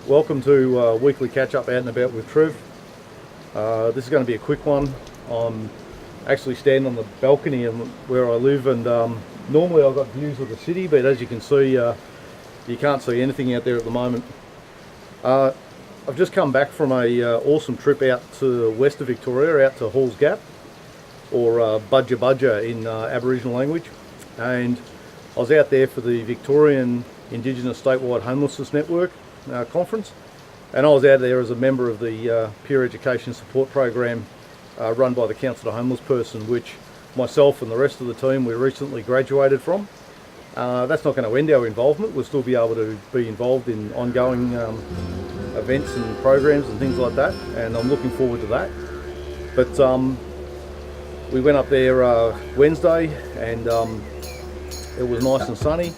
Welcome to weekly catch-up out and about with Trev. This is going to be a quick one. I'm actually standing on the balcony where I live, and normally I've got views of the city, but as you can see, you can't see anything out there at the moment. I've just come back from a awesome trip out to west of Victoria, out to Halls Gap, or Budja Budja in Aboriginal language, and I was out there for the Victorian Indigenous Statewide Homelessness Network conference, and I was out there as a member of the Peer Education Support Program run by the Council of Homeless Person, which myself and the rest of the team we recently graduated from. That's not going to end our involvement. We'll still be able to be involved in ongoing events and programs and things like that, and I'm looking forward to that. But we went up there Wednesday, and it was nice and sunny.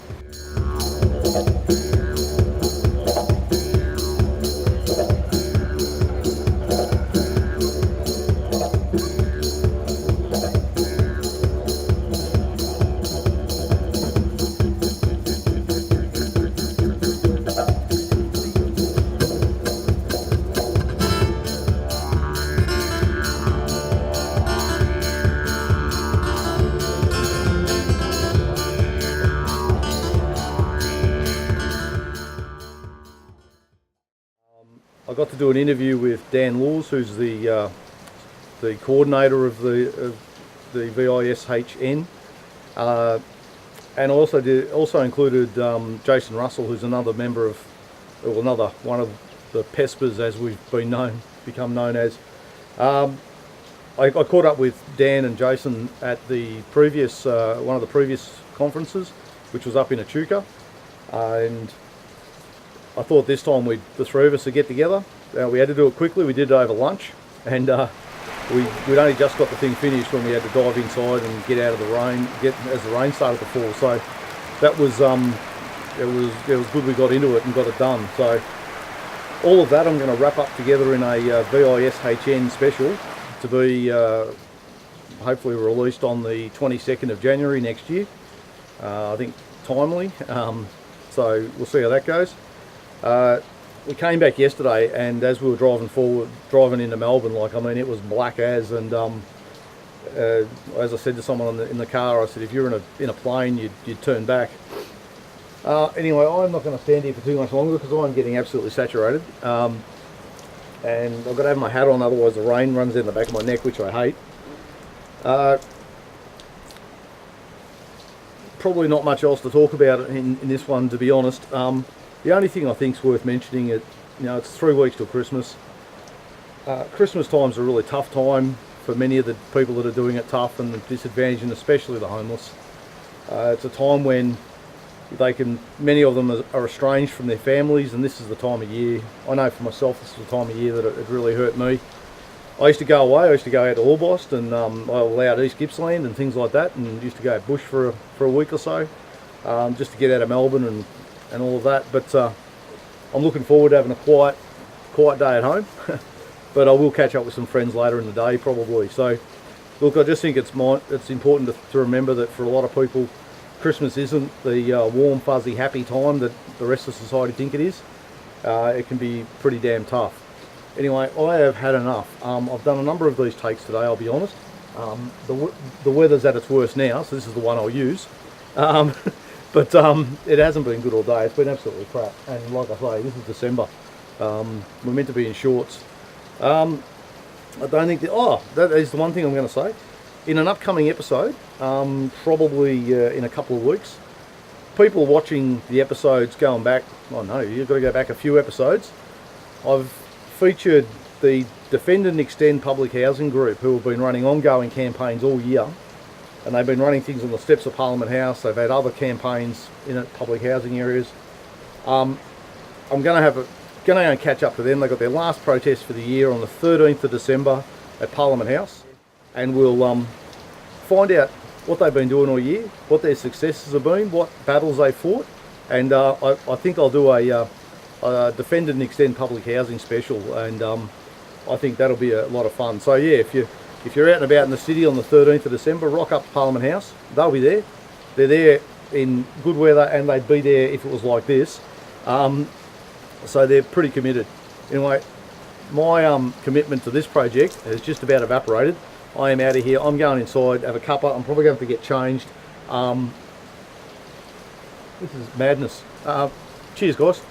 I got to do an interview with Dan Laws, who's the coordinator of the VISHN, and also included Jason Russel, who's another member of, or another one of the PESPers, as we've become known as. I caught up with Dan and Jason at the previous one of the previous conferences, which was up in Echuca, and I thought this time the three of us would get together. We had to do it quickly. We did it over lunch, and we'd only just got the thing finished when we had to dive inside and get out of the rain, as the rain started to fall. So that was it was good we got into it and got it done. So all of that I'm going to wrap up together in a VISHN special to be hopefully released on the 22nd of January next year. I think timely. So we'll see how that goes. We came back yesterday, and as we were driving into Melbourne, it was black as, and as I said to someone in the car, I said, if you're in a plane, you'd turn back. Anyway, I'm not going to stand here for too much longer because I'm getting absolutely saturated, and I've got to have my hat on, otherwise the rain runs down the back of my neck, which I hate. Probably not much else to talk about in this one, to be honest. The only thing I think is worth mentioning is, it's 3 weeks till Christmas. Christmas time's a really tough time for many of the people that are doing it tough and disadvantaged, and especially the homeless. It's a time when many of them are estranged from their families, and this is the time of year. I know for myself, this is the time of year that it really hurt me. I used to go away. I used to go out to Orbost, and I allowed East Gippsland and things like that, and used to go bush for a week or so, just to get out of Melbourne and all of that. But I'm looking forward to having a quiet day at home. But I will catch up with some friends later in the day probably. So look, I just think it's important to remember that for a lot of people, Christmas isn't the warm, fuzzy, happy time that the rest of society think it is. It can be pretty damn tough. Anyway, I have had enough. I've done a number of these takes today, I'll be honest. The weather's at its worst now, so this is the one I'll use. But it hasn't been good all day. It's been absolutely crap. And like I say, this is December. We're meant to be in shorts. I don't think that is the one thing I'm going to say. In an upcoming episode, probably in a couple of weeks, people watching the episodes going back, you've got to go back a few episodes. I've featured the Defend and Extend Public Housing Group, who have been running ongoing campaigns all year. And they've been running things on the steps of Parliament House. They've had other campaigns in public housing areas. I'm going to catch up to them. They got their last protest for the year on the 13th of December at Parliament House, and we'll find out what they've been doing all year, what their successes have been, what battles they fought, and I think I'll do a Defend and Extend Public Housing special, and I think that'll be a lot of fun. So yeah, if you're out and about in the city on the 13th of December, rock up to Parliament House. They'll be there. They're there in good weather, and they'd be there if it was like this. So they're pretty committed. Anyway, my commitment to this project has just about evaporated. I am out of here. I'm going inside, have a cuppa. I'm probably going to get changed. This is madness. Cheers, guys.